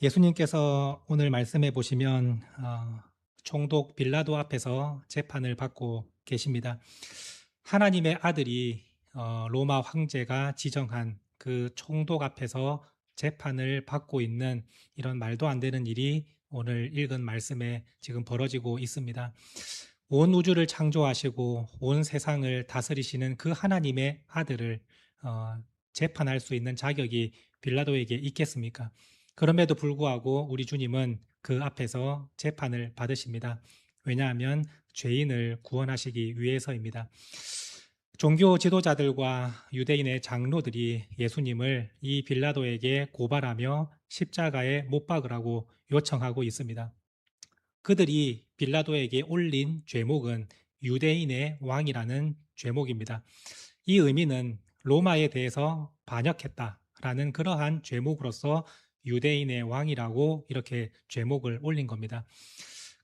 예수님께서 오늘 말씀해 보시면 총독 빌라도 앞에서 재판을 받고 계십니다. 하나님의 아들이 로마 황제가 지정한 그 총독 앞에서 재판을 받고 있는 이런 말도 안 되는 일이 오늘 읽은 말씀에 지금 벌어지고 있습니다. 온 우주를 창조하시고 온 세상을 다스리시는 그 하나님의 아들을 재판할 수 있는 자격이 빌라도에게 있겠습니까? 그럼에도 불구하고 우리 주님은 그 앞에서 재판을 받으십니다. 왜냐하면 죄인을 구원하시기 위해서입니다. 종교 지도자들과 유대인의 장로들이 예수님을 이 빌라도에게 고발하며 십자가에 못 박으라고 요청하고 있습니다. 그들이 빌라도에게 올린 죄목은 유대인의 왕이라는 죄목입니다. 이 의미는 로마에 대해서 반역했다라는 그러한 죄목으로서 유대인의 왕이라고 이렇게 죄목을 올린 겁니다.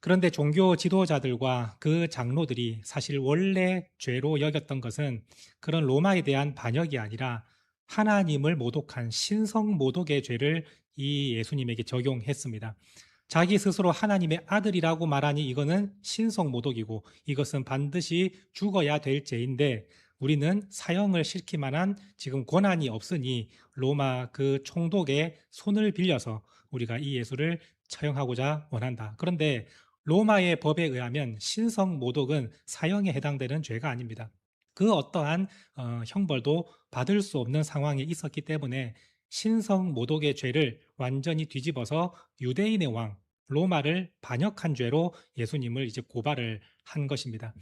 그런데 종교 지도자들과 그 장로들이 사실 원래 죄로 여겼던 것은 그런 로마에 대한 반역이 아니라 하나님을 모독한 신성 모독의 죄를 이 예수님에게 적용했습니다. 자기 스스로 하나님의 아들이라고 말하니 이거는 신성 모독이고 이것은 반드시 죽어야 될 죄인데 우리는 사형을 시킬 만한 지금 권한이 없으니 로마 그 총독의 손을 빌려서 우리가 이 예수를 처형하고자 원한다. 그런데 로마의 법에 의하면 신성 모독은 사형에 해당되는 죄가 아닙니다. 그 어떠한 형벌도 받을 수 없는 상황에 있었기 때문에 신성 모독의 죄를 완전히 뒤집어서 유대인의 왕 로마를 반역한 죄로 예수님을 이제 고발을 한 것입니다.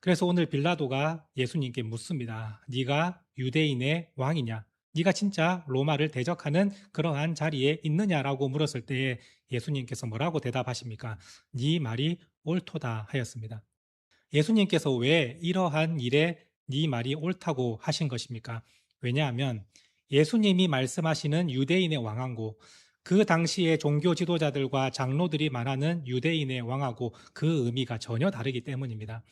그래서 오늘 빌라도가 예수님께 묻습니다. 네가 유대인의 왕이냐? 네가 진짜 로마를 대적하는 그러한 자리에 있느냐라고 물었을 때에 예수님께서 뭐라고 대답하십니까? 네 말이 옳도다 하였습니다. 예수님께서 왜 이러한 일에 네 말이 옳다고 하신 것입니까? 왜냐하면 예수님이 말씀하시는 유대인의 왕하고 그 당시에 종교 지도자들과 장로들이 말하는 유대인의 왕하고 그 의미가 전혀 다르기 때문입니다.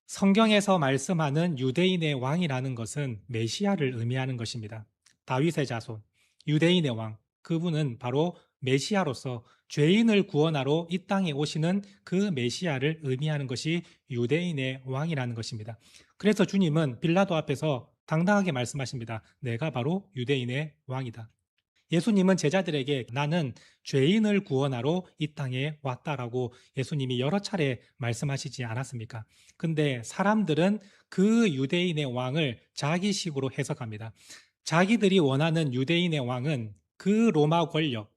성경에서 말씀하는 유대인의 왕이라는 것은 메시아를 의미하는 것입니다. 다윗의 자손, 유대인의 왕, 그분은 바로 메시아로서 죄인을 구원하러 이 땅에 오시는 그 메시아를 의미하는 것이 유대인의 왕이라는 것입니다. 그래서 주님은 빌라도 앞에서 당당하게 말씀하십니다. 내가 바로 유대인의 왕이다. 예수님은 제자들에게 나는 죄인을 구원하러 이 땅에 왔다라고 예수님이 여러 차례 말씀하시지 않았습니까? 근데 사람들은 그 유대인의 왕을 자기식으로 해석합니다. 자기들이 원하는 유대인의 왕은 그 로마 권력,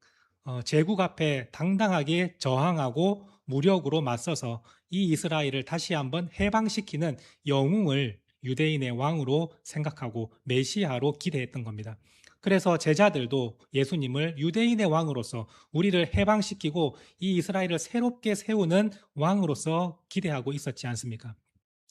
제국 앞에 당당하게 저항하고 무력으로 맞서서 이 이스라엘을 다시 한번 해방시키는 영웅을 유대인의 왕으로 생각하고 메시아로 기대했던 겁니다. 그래서 제자들도 예수님을 유대인의 왕으로서 우리를 해방시키고 이 이스라엘을 새롭게 세우는 왕으로서 기대하고 있었지 않습니까?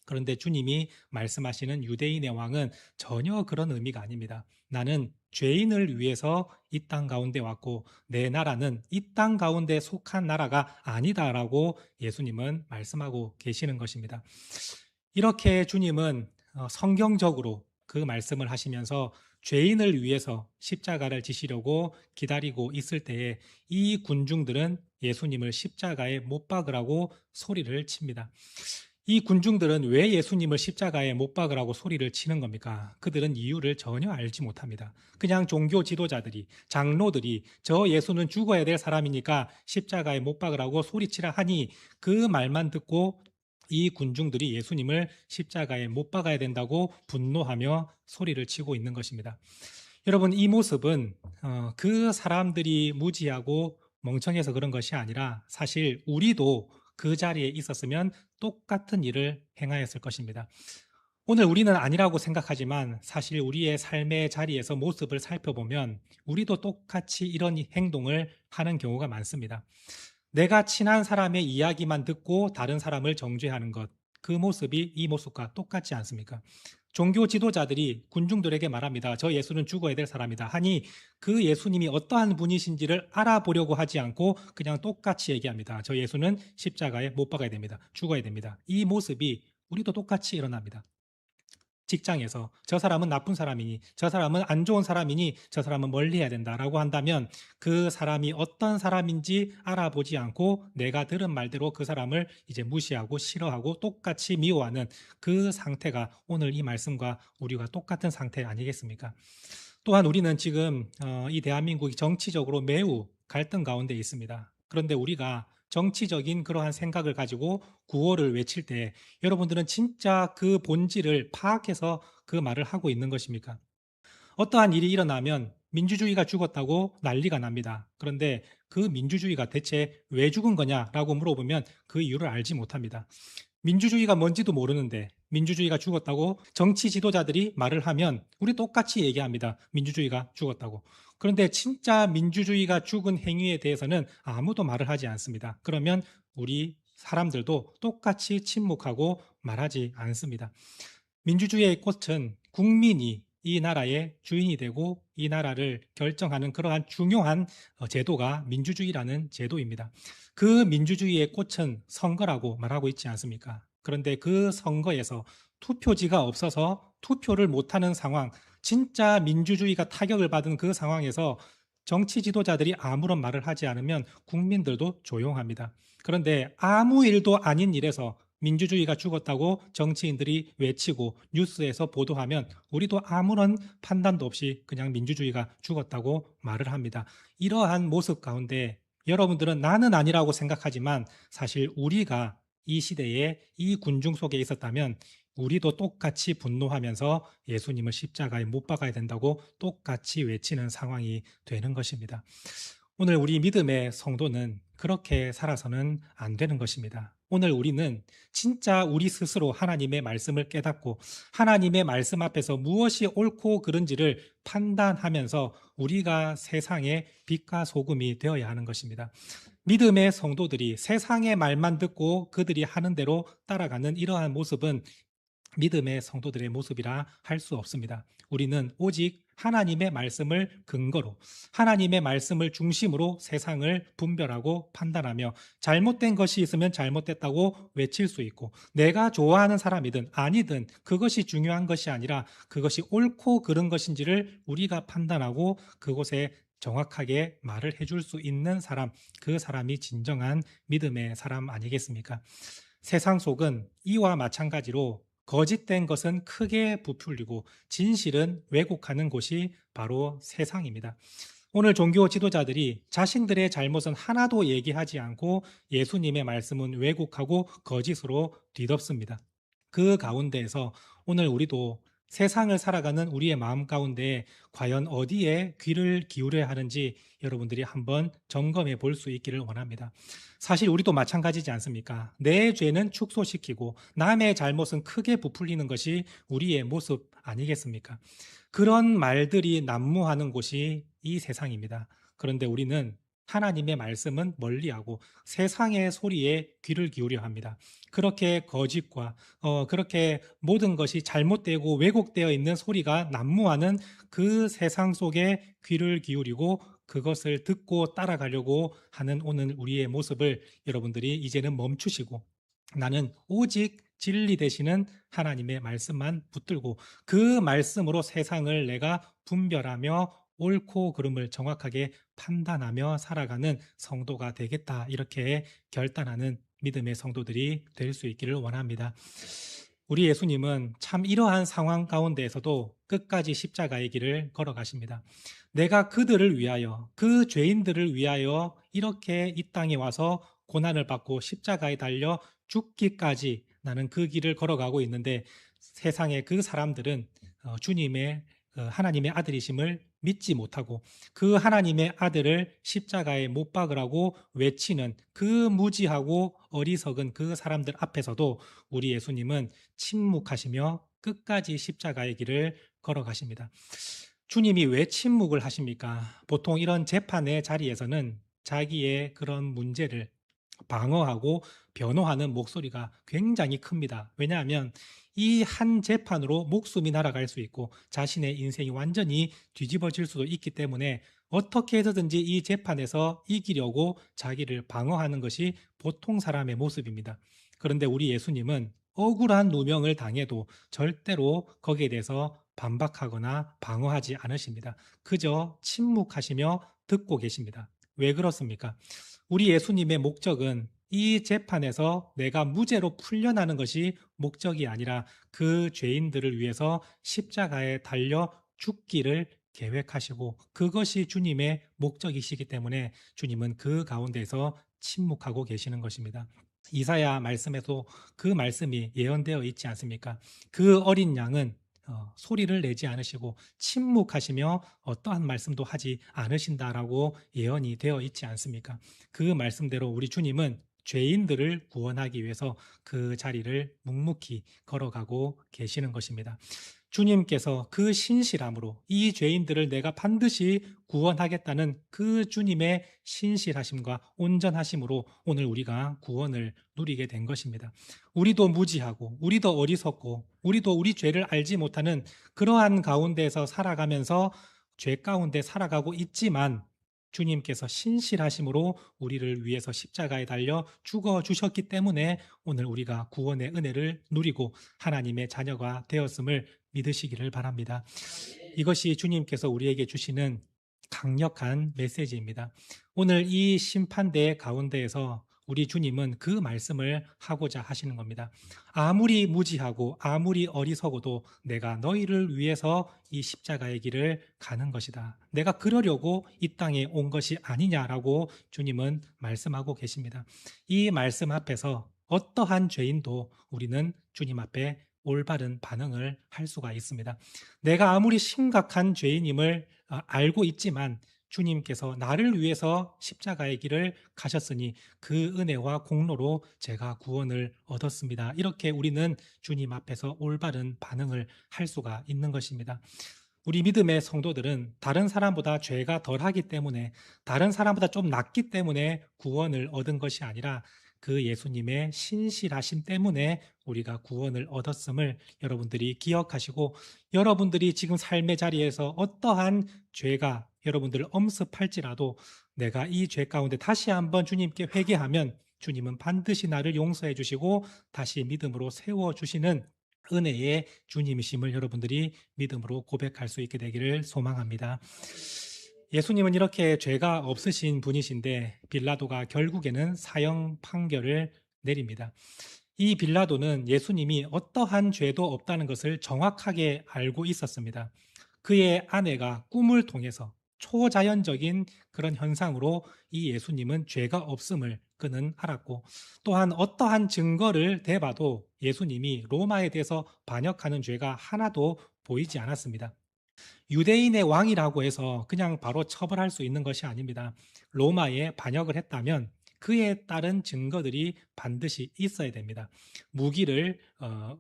그런데 주님이 말씀하시는 유대인의 왕은 전혀 그런 의미가 아닙니다. 나는 죄인을 위해서 이 땅 가운데 왔고 내 나라는 이 땅 가운데 속한 나라가 아니다라고 예수님은 말씀하고 계시는 것입니다. 이렇게 주님은 성경적으로 그 말씀을 하시면서 죄인을 위해서 십자가를 지시려고 기다리고 있을 때에 이 군중들은 예수님을 십자가에 못 박으라고 소리를 칩니다. 이 군중들은 왜 예수님을 십자가에 못 박으라고 소리를 치는 겁니까? 그들은 이유를 전혀 알지 못합니다. 그냥 종교 지도자들이, 장로들이 저 예수는 죽어야 될 사람이니까 십자가에 못 박으라고 소리치라 하니 그 말만 듣고 이 군중들이 예수님을 십자가에 못 박아야 된다고 분노하며 소리를 치고 있는 것입니다. 여러분, 이 모습은 그 사람들이 무지하고 멍청해서 그런 것이 아니라 사실 우리도 그 자리에 있었으면 똑같은 일을 행하였을 것입니다. 오늘 우리는 아니라고 생각하지만 사실 우리의 삶의 자리에서 모습을 살펴보면 우리도 똑같이 이런 행동을 하는 경우가 많습니다. 내가 친한 사람의 이야기만 듣고 다른 사람을 정죄하는 것, 그 모습이 이 모습과 똑같지 않습니까? 종교 지도자들이 군중들에게 말합니다. 저 예수는 죽어야 될 사람이다 하니 그 예수님이 어떠한 분이신지를 알아보려고 하지 않고 그냥 똑같이 얘기합니다. 저 예수는 십자가에 못 박아야 됩니다. 죽어야 됩니다. 이 모습이 우리도 똑같이 일어납니다. 직장에서 저 사람은 나쁜 사람이니, 저 사람은 안 좋은 사람이니, 저 사람은 멀리해야 된다라고 한다면 그 사람이 어떤 사람인지 알아보지 않고 내가 들은 말대로 그 사람을 이제 무시하고 싫어하고 똑같이 미워하는 그 상태가 오늘 이 말씀과 우리가 똑같은 상태 아니겠습니까? 또한 우리는 지금 이 대한민국이 정치적으로 매우 갈등 가운데 있습니다. 그런데 우리가 정치적인 그러한 생각을 가지고 구호를 외칠 때 여러분들은 진짜 그 본질을 파악해서 그 말을 하고 있는 것입니까? 어떠한 일이 일어나면 민주주의가 죽었다고 난리가 납니다. 그런데 그 민주주의가 대체 왜 죽은 거냐라고 물어보면 그 이유를 알지 못합니다. 민주주의가 뭔지도 모르는데 민주주의가 죽었다고 정치 지도자들이 말을 하면 우리 똑같이 얘기합니다. 민주주의가 죽었다고. 그런데 진짜 민주주의가 죽은 행위에 대해서는 아무도 말을 하지 않습니다. 그러면 우리 사람들도 똑같이 침묵하고 말하지 않습니다. 민주주의의 꽃은 국민이 이 나라의 주인이 되고 이 나라를 결정하는 그러한 중요한 제도가 민주주의라는 제도입니다. 그 민주주의의 꽃은 선거라고 말하고 있지 않습니까? 그런데 그 선거에서 투표지가 없어서 투표를 못하는 상황, 진짜 민주주의가 타격을 받은 그 상황에서 정치 지도자들이 아무런 말을 하지 않으면 국민들도 조용합니다. 그런데 아무 일도 아닌 일에서 민주주의가 죽었다고 정치인들이 외치고 뉴스에서 보도하면 우리도 아무런 판단도 없이 그냥 민주주의가 죽었다고 말을 합니다. 이러한 모습 가운데 여러분들은 나는 아니라고 생각하지만 사실 우리가 이 시대에 이 군중 속에 있었다면 우리도 똑같이 분노하면서 예수님을 십자가에 못 박아야 된다고 똑같이 외치는 상황이 되는 것입니다. 오늘 우리 믿음의 성도는 그렇게 살아서는 안 되는 것입니다. 오늘 우리는 진짜 우리 스스로 하나님의 말씀을 깨닫고 하나님의 말씀 앞에서 무엇이 옳고 그른지를 판단하면서 우리가 세상의 빛과 소금이 되어야 하는 것입니다. 믿음의 성도들이 세상의 말만 듣고 그들이 하는 대로 따라가는 이러한 모습은 믿음의 성도들의 모습이라 할 수 없습니다. 우리는 오직 하나님의 말씀을 근거로 하나님의 말씀을 중심으로 세상을 분별하고 판단하며 잘못된 것이 있으면 잘못됐다고 외칠 수 있고 내가 좋아하는 사람이든 아니든 그것이 중요한 것이 아니라 그것이 옳고 그른 것인지를 우리가 판단하고 그곳에 정확하게 말을 해줄 수 있는 사람, 그 사람이 진정한 믿음의 사람 아니겠습니까? 세상 속은 이와 마찬가지로 거짓된 것은 크게 부풀리고 진실은 왜곡하는 곳이 바로 세상입니다. 오늘 종교 지도자들이 자신들의 잘못은 하나도 얘기하지 않고 예수님의 말씀은 왜곡하고 거짓으로 뒤덮습니다. 그 가운데에서 오늘 우리도 세상을 살아가는 우리의 마음 가운데 과연 어디에 귀를 기울여야 하는지 여러분들이 한번 점검해 볼 수 있기를 원합니다. 사실 우리도 마찬가지지 않습니까? 내 죄는 축소시키고 남의 잘못은 크게 부풀리는 것이 우리의 모습 아니겠습니까? 그런 말들이 난무하는 곳이 이 세상입니다. 그런데 우리는 하나님의 말씀은 멀리하고 세상의 소리에 귀를 기울여 합니다. 그렇게 거짓과 그렇게 모든 것이 잘못되고 왜곡되어 있는 소리가 난무하는 그 세상 속에 귀를 기울이고 그것을 듣고 따라가려고 하는 오늘 우리의 모습을 여러분들이 이제는 멈추시고 나는 오직 진리 되시는 하나님의 말씀만 붙들고 그 말씀으로 세상을 내가 분별하며 옳고 그름을 정확하게 판단하며 살아가는 성도가 되겠다 이렇게 결단하는 믿음의 성도들이 될 수 있기를 원합니다. 우리 예수님은 참 이러한 상황 가운데에서도 끝까지 십자가의 길을 걸어가십니다. 내가 그들을 위하여 그 죄인들을 위하여 이렇게 이 땅에 와서 고난을 받고 십자가에 달려 죽기까지 나는 그 길을 걸어가고 있는데 세상의 그 사람들은 주님의 하나님의 아들이심을 믿지 못하고 그 하나님의 아들을 십자가에 못 박으라고 외치는 그 무지하고 어리석은 그 사람들 앞에서도 우리 예수님은 침묵하시며 끝까지 십자가의 길을 걸어가십니다. 주님이 왜 침묵을 하십니까? 보통 이런 재판의 자리에서는 자기의 그런 문제를 방어하고 변호하는 목소리가 굉장히 큽니다. 왜냐하면 이 한 재판으로 목숨이 날아갈 수 있고 자신의 인생이 완전히 뒤집어질 수도 있기 때문에 어떻게 해서든지 이 재판에서 이기려고 자기를 방어하는 것이 보통 사람의 모습입니다. 그런데 우리 예수님은 억울한 누명을 당해도 절대로 거기에 대해서 반박하거나 방어하지 않으십니다. 그저 침묵하시며 듣고 계십니다. 왜 그렇습니까? 우리 예수님의 목적은 이 재판에서 내가 무죄로 풀려나는 것이 목적이 아니라 그 죄인들을 위해서 십자가에 달려 죽기를 계획하시고 그것이 주님의 목적이시기 때문에 주님은 그 가운데서 침묵하고 계시는 것입니다. 이사야 말씀에도 그 말씀이 예언되어 있지 않습니까? 그 어린 양은 소리를 내지 않으시고 침묵하시며 어떠한 말씀도 하지 않으신다라고 예언이 되어 있지 않습니까? 그 말씀대로 우리 주님은 죄인들을 구원하기 위해서 그 자리를 묵묵히 걸어가고 계시는 것입니다. 주님께서 그 신실함으로 이 죄인들을 내가 반드시 구원하겠다는 그 주님의 신실하심과 온전하심으로 오늘 우리가 구원을 누리게 된 것입니다. 우리도 무지하고 우리도 어리석고 우리도 우리 죄를 알지 못하는 그러한 가운데에서 살아가면서 죄 가운데 살아가고 있지만 주님께서 신실하심으로 우리를 위해서 십자가에 달려 죽어 주셨기 때문에 오늘 우리가 구원의 은혜를 누리고 하나님의 자녀가 되었음을 믿으시기를 바랍니다. 이것이 주님께서 우리에게 주시는 강력한 메시지입니다. 오늘 이 심판대 가운데에서 우리 주님은 그 말씀을 하고자 하시는 겁니다. 아무리 무지하고 아무리 어리석어도 내가 너희를 위해서 이 십자가의 길을 가는 것이다. 내가 그러려고 이 땅에 온 것이 아니냐라고 주님은 말씀하고 계십니다. 이 말씀 앞에서 어떠한 죄인도 우리는 주님 앞에 올바른 반응을 할 수가 있습니다. 내가 아무리 심각한 죄인임을 알고 있지만 주님께서 나를 위해서 십자가의 길을 가셨으니 그 은혜와 공로로 제가 구원을 얻었습니다. 이렇게 우리는 주님 앞에서 올바른 반응을 할 수가 있는 것입니다. 우리 믿음의 성도들은 다른 사람보다 죄가 덜하기 때문에 다른 사람보다 좀 낫기 때문에 구원을 얻은 것이 아니라 그 예수님의 신실하심 때문에 우리가 구원을 얻었음을 여러분들이 기억하시고 여러분들이 지금 삶의 자리에서 어떠한 죄가 여러분들을 엄습할지라도 내가 이 죄 가운데 다시 한번 주님께 회개하면 주님은 반드시 나를 용서해 주시고 다시 믿음으로 세워 주시는 은혜의 주님이심을 여러분들이 믿음으로 고백할 수 있게 되기를 소망합니다. 예수님은 이렇게 죄가 없으신 분이신데 빌라도가 결국에는 사형 판결을 내립니다. 이 빌라도는 예수님이 어떠한 죄도 없다는 것을 정확하게 알고 있었습니다. 그의 아내가 꿈을 통해서 초자연적인 그런 현상으로 이 예수님은 죄가 없음을 그는 알았고 또한 어떠한 증거를 대봐도 예수님이 로마에 대해서 반역하는 죄가 하나도 보이지 않았습니다. 유대인의 왕이라고 해서 그냥 바로 처벌할 수 있는 것이 아닙니다. 로마에 반역을 했다면 그에 따른 증거들이 반드시 있어야 됩니다. 무기를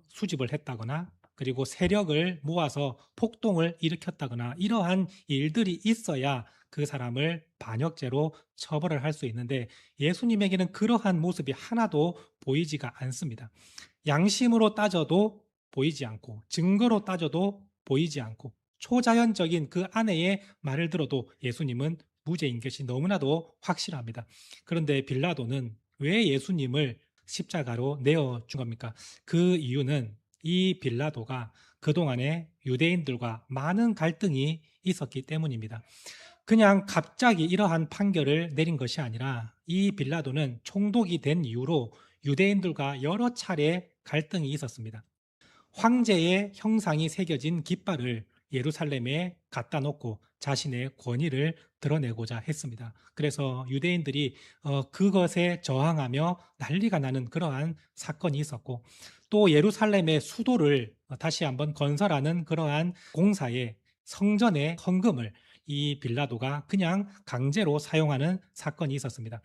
수집을 했다거나 그리고 세력을 모아서 폭동을 일으켰다거나 이러한 일들이 있어야 그 사람을 반역죄로 처벌을 할 수 있는데 예수님에게는 그러한 모습이 하나도 보이지가 않습니다. 양심으로 따져도 보이지 않고 증거로 따져도 보이지 않고 초자연적인 그 아내의 말을 들어도 예수님은 무죄인 것이 너무나도 확실합니다. 그런데 빌라도는 왜 예수님을 십자가로 내어준 겁니까? 그 이유는 이 빌라도가 그동안에 유대인들과 많은 갈등이 있었기 때문입니다. 그냥 갑자기 이러한 판결을 내린 것이 아니라 이 빌라도는 총독이 된 이후로 유대인들과 여러 차례 갈등이 있었습니다. 황제의 형상이 새겨진 깃발을 예루살렘에 갖다 놓고 자신의 권위를 드러내고자 했습니다. 그래서 유대인들이 그것에 저항하며 난리가 나는 그러한 사건이 있었고 또 예루살렘의 수도를 다시 한번 건설하는 그러한 공사에 성전의 헌금을 이 빌라도가 그냥 강제로 사용하는 사건이 있었습니다.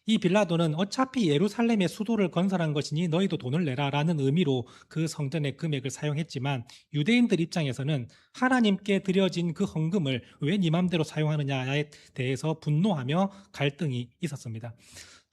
이 빌라도는 어차피 예루살렘의 수도를 건설한 것이니 너희도 돈을 내라라는 의미로 그 성전의 금액을 사용했지만 유대인들 입장에서는 하나님께 드려진 그 헌금을 왜 네 맘대로 사용하느냐에 대해서 분노하며 갈등이 있었습니다.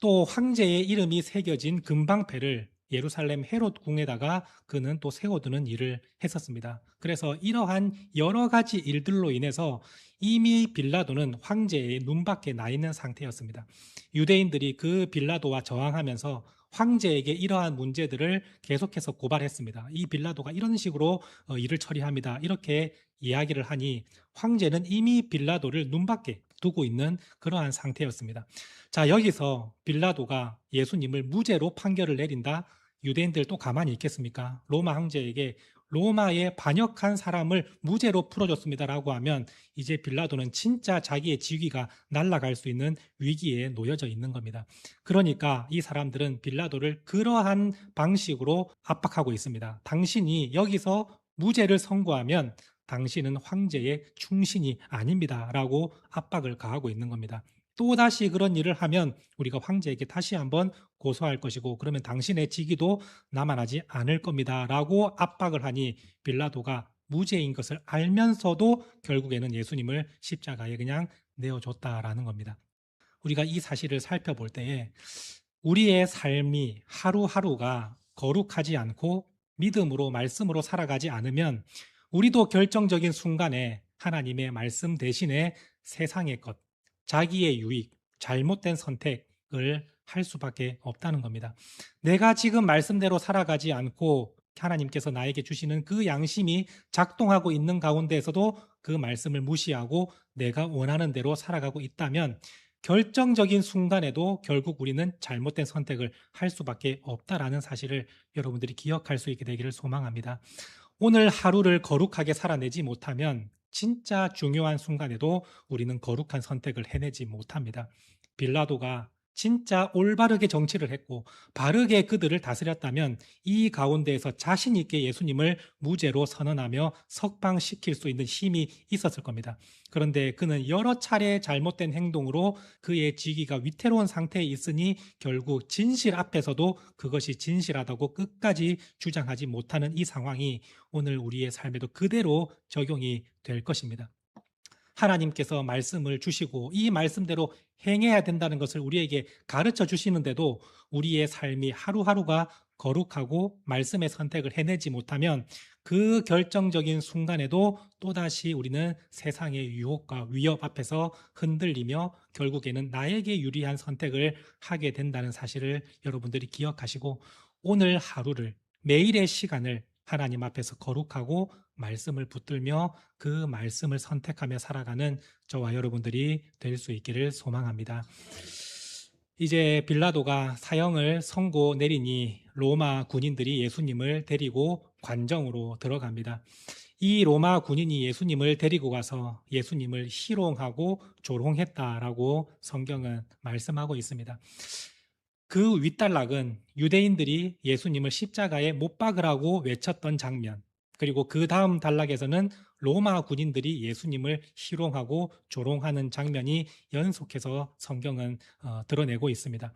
또 황제의 이름이 새겨진 금방패를 예루살렘 헤롯 궁에다가 그는 또 세워두는 일을 했었습니다. 그래서 이러한 여러 가지 일들로 인해서 이미 빌라도는 황제의 눈밖에 나 있는 상태였습니다. 유대인들이 그 빌라도와 저항하면서 황제에게 이러한 문제들을 계속해서 고발했습니다. 이 빌라도가 이런 식으로 일을 처리합니다. 이렇게 이야기를 하니 황제는 이미 빌라도를 눈밖에 두고 있는 그러한 상태였습니다. 자, 여기서 빌라도가 예수님을 무죄로 판결을 내린다. 유대인들 또 가만히 있겠습니까? 로마 황제에게 로마에 반역한 사람을 무죄로 풀어줬습니다라고 하면 이제 빌라도는 진짜 자기의 직위가 날아갈 수 있는 위기에 놓여져 있는 겁니다. 그러니까 이 사람들은 빌라도를 그러한 방식으로 압박하고 있습니다. 당신이 여기서 무죄를 선고하면 당신은 황제의 충신이 아닙니다 라고 압박을 가하고 있는 겁니다. 또다시 그런 일을 하면 우리가 황제에게 다시 한번 고소할 것이고 그러면 당신의 직위도 남아나지 않을 겁니다 라고 압박을 하니 빌라도가 무죄인 것을 알면서도 결국에는 예수님을 십자가에 그냥 내어줬다라는 겁니다. 우리가 이 사실을 살펴볼 때에 우리의 삶이 하루하루가 거룩하지 않고 믿음으로 말씀으로 살아가지 않으면 우리도 결정적인 순간에 하나님의 말씀 대신에 세상의 것, 자기의 유익, 잘못된 선택을 할 수밖에 없다는 겁니다. 내가 지금 말씀대로 살아가지 않고 하나님께서 나에게 주시는 그 양심이 작동하고 있는 가운데에서도 그 말씀을 무시하고 내가 원하는 대로 살아가고 있다면 결정적인 순간에도 결국 우리는 잘못된 선택을 할 수밖에 없다라는 사실을 여러분들이 기억할 수 있게 되기를 소망합니다. 오늘 하루를 거룩하게 살아내지 못하면 진짜 중요한 순간에도 우리는 거룩한 선택을 해내지 못합니다. 빌라도가 진짜 올바르게 정치를 했고 바르게 그들을 다스렸다면 이 가운데에서 자신 있게 예수님을 무죄로 선언하며 석방시킬 수 있는 힘이 있었을 겁니다. 그런데 그는 여러 차례 잘못된 행동으로 그의 직위가 위태로운 상태에 있으니 결국 진실 앞에서도 그것이 진실하다고 끝까지 주장하지 못하는 이 상황이 오늘 우리의 삶에도 그대로 적용이 될 것입니다. 하나님께서 말씀을 주시고 이 말씀대로 행해야 된다는 것을 우리에게 가르쳐 주시는데도 우리의 삶이 하루하루가 거룩하고 말씀의 선택을 해내지 못하면 그 결정적인 순간에도 또다시 우리는 세상의 유혹과 위협 앞에서 흔들리며 결국에는 나에게 유리한 선택을 하게 된다는 사실을 여러분들이 기억하시고 오늘 하루를 매일의 시간을 하나님 앞에서 거룩하고 말씀을 붙들며 그 말씀을 선택하며 살아가는 저와 여러분들이 될 수 있기를 소망합니다. 이제 빌라도가 사형을 선고 내리니 로마 군인들이 예수님을 데리고 관정으로 들어갑니다. 이 로마 군인이 예수님을 데리고 가서 예수님을 희롱하고 조롱했다라고 성경은 말씀하고 있습니다. 그 윗단락은 유대인들이 예수님을 십자가에 못 박으라고 외쳤던 장면, 그리고 그 다음 단락에서는 로마 군인들이 예수님을 희롱하고 조롱하는 장면이 연속해서 성경은 드러내고 있습니다.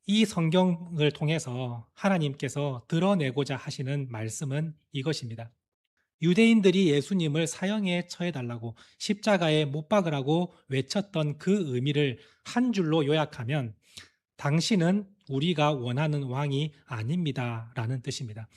이 성경을 통해서 하나님께서 드러내고자 하시는 말씀은 이것입니다. 유대인들이 예수님을 사형에 처해달라고 십자가에 못 박으라고 외쳤던 그 의미를 한 줄로 요약하면 당신은 우리가 원하는 왕이 아닙니다 라는 뜻입니다.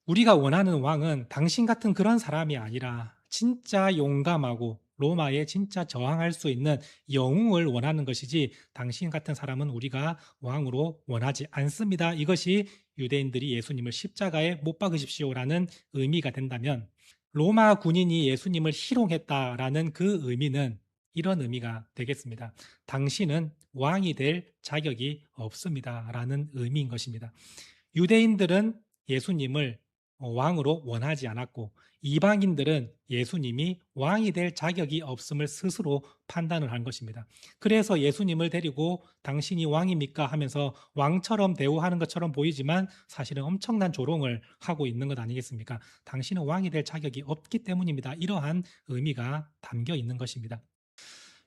우리가 원하는 왕은 당신 같은 그런 사람이 아니라 진짜 용감하고 로마에 진짜 저항할 수 있는 영웅을 원하는 것이지 당신 같은 사람은 우리가 왕으로 원하지 않습니다. 이것이 유대인들이 예수님을 십자가에 못 박으십시오라는 의미가 된다면 로마 군인이 예수님을 희롱했다라는 그 의미는 이런 의미가 되겠습니다. 당신은 왕이 될 자격이 없습니다 라는 의미인 것입니다. 유대인들은 예수님을 왕으로 원하지 않았고 이방인들은 예수님이 왕이 될 자격이 없음을 스스로 판단을 한 것입니다. 그래서 예수님을 데리고 당신이 왕입니까 하면서 왕처럼 대우하는 것처럼 보이지만 사실은 엄청난 조롱을 하고 있는 것 아니겠습니까? 당신은 왕이 될 자격이 없기 때문입니다. 이러한 의미가 담겨 있는 것입니다.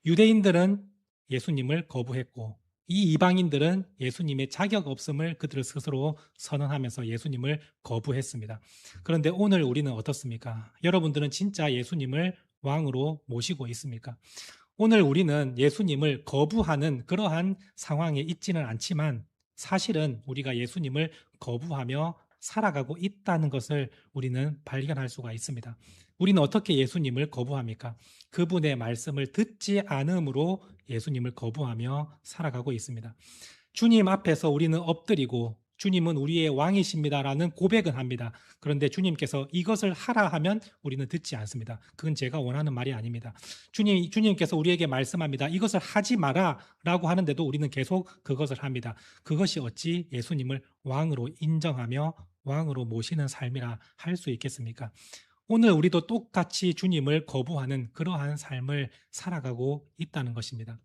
유대인들은 예수님을 거부했고 이 이방인들은 예수님의 자격 없음을 그들 스스로 선언하면서 예수님을 거부했습니다. 그런데 오늘 우리는 어떻습니까? 여러분들은 진짜 예수님을 왕으로 모시고 있습니까? 오늘 우리는 예수님을 거부하는 그러한 상황에 있지는 않지만 사실은 우리가 예수님을 거부하며 살아가고 있다는 것을 우리는 발견할 수가 있습니다. 우리는 어떻게 예수님을 거부합니까? 그분의 말씀을 듣지 않음으로 예수님을 거부하며 살아가고 있습니다. 주님 앞에서 우리는 엎드리고 주님은 우리의 왕이십니다라는 고백은 합니다. 그런데 주님께서 이것을 하라 하면 우리는 듣지 않습니다. 그건 제가 원하는 말이 아닙니다. 주님께서 우리에게 말씀합니다. 이것을 하지 마라라고 하는데도 우리는 계속 그것을 합니다. 그것이 어찌 예수님을 왕으로 인정하며 왕으로 모시는 삶이라 할 수 있겠습니까? 오늘 우리도 똑같이 주님을 거부하는 그러한 삶을 살아가고 있다는 것입니다.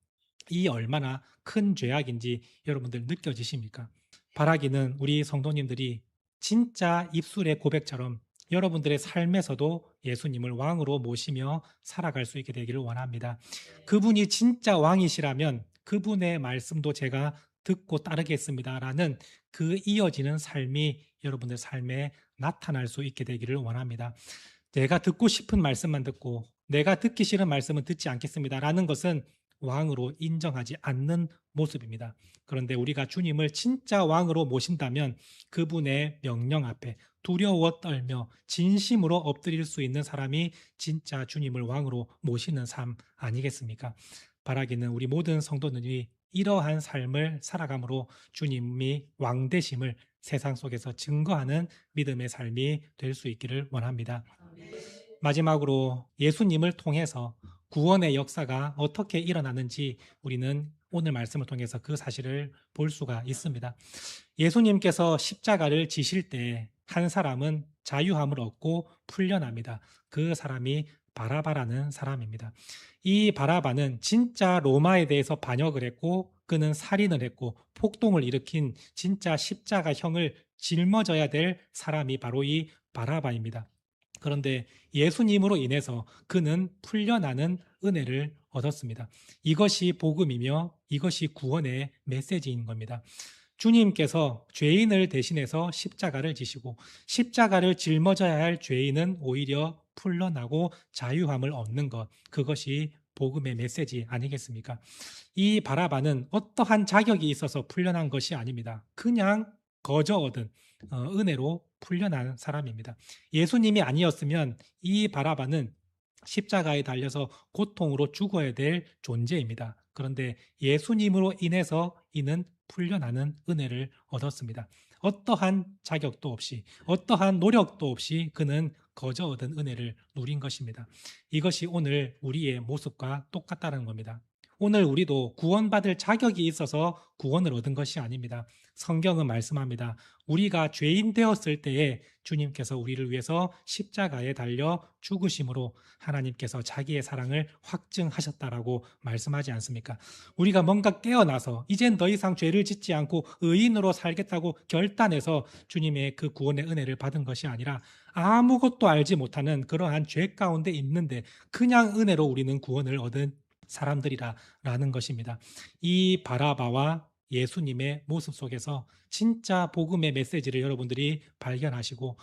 이 얼마나 큰 죄악인지 여러분들 느껴지십니까? 바라기는 우리 성도님들이 진짜 입술의 고백처럼 여러분들의 삶에서도 예수님을 왕으로 모시며 살아갈 수 있게 되기를 원합니다. 그분이 진짜 왕이시라면 그분의 말씀도 제가 듣고 따르겠습니다라는 그 이어지는 삶이 여러분들 삶에 나타날 수 있게 되기를 원합니다. 내가 듣고 싶은 말씀만 듣고 내가 듣기 싫은 말씀은 듣지 않겠습니다라는 것은 왕으로 인정하지 않는 모습입니다. 그런데 우리가 주님을 진짜 왕으로 모신다면 그분의 명령 앞에 두려워 떨며 진심으로 엎드릴 수 있는 사람이 진짜 주님을 왕으로 모시는 삶 아니겠습니까? 바라기는 우리 모든 성도들이 이러한 삶을 살아감으로 주님이 왕되심을 세상 속에서 증거하는 믿음의 삶이 될 수 있기를 원합니다. 마지막으로 예수님을 통해서 구원의 역사가 어떻게 일어나는지 우리는 오늘 말씀을 통해서 그 사실을 볼 수가 있습니다. 예수님께서 십자가를 지실 때 한 사람은 자유함을 얻고 풀려납니다. 그 사람이 바라바라는 사람입니다. 이 바라바는 진짜 로마에 대해서 반역을 했고 그는 살인을 했고 폭동을 일으킨 진짜 십자가형을 짊어져야 될 사람이 바로 이 바라바입니다. 그런데 예수님으로 인해서 그는 풀려나는 은혜를 얻었습니다. 이것이 복음이며 이것이 구원의 메시지인 겁니다. 주님께서 죄인을 대신해서 십자가를 지시고 십자가를 짊어져야 할 죄인은 오히려 풀려나고 자유함을 얻는 것, 그것이 복음의 메시지 아니겠습니까? 이 바라바는 어떠한 자격이 있어서 풀려난 것이 아닙니다. 그냥 거저 얻은 은혜로 풀려난 사람입니다. 예수님이 아니었으면 이 바라바는 십자가에 달려서 고통으로 죽어야 될 존재입니다. 그런데 예수님으로 인해서 이는 풀려나는 은혜를 얻었습니다. 어떠한 자격도 없이, 어떠한 노력도 없이 그는 거저 얻은 은혜를 누린 것입니다. 이것이 오늘 우리의 모습과 똑같다는 겁니다. 오늘 우리도 구원받을 자격이 있어서 구원을 얻은 것이 아닙니다. 성경은 말씀합니다. 우리가 죄인 되었을 때에 주님께서 우리를 위해서 십자가에 달려 죽으심으로 하나님께서 자기의 사랑을 확증하셨다라고 말씀하지 않습니까? 우리가 뭔가 깨어나서 이젠 더 이상 죄를 짓지 않고 의인으로 살겠다고 결단해서 주님의 그 구원의 은혜를 받은 것이 아니라 아무것도 알지 못하는 그러한 죄 가운데 있는데 그냥 은혜로 우리는 구원을 얻은 사람들이라는 것입니다. 이 바라바와 예수님의 모습 속에서 진짜 복음의 메시지를 여러분들이 발견하시고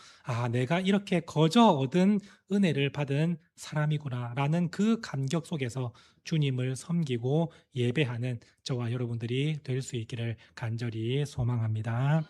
내가 이렇게 거저 얻은 은혜를 받은 사람이구나라는 그 감격 속에서 주님을 섬기고 예배하는 저와 여러분들이 될 수 있기를 간절히 소망합니다.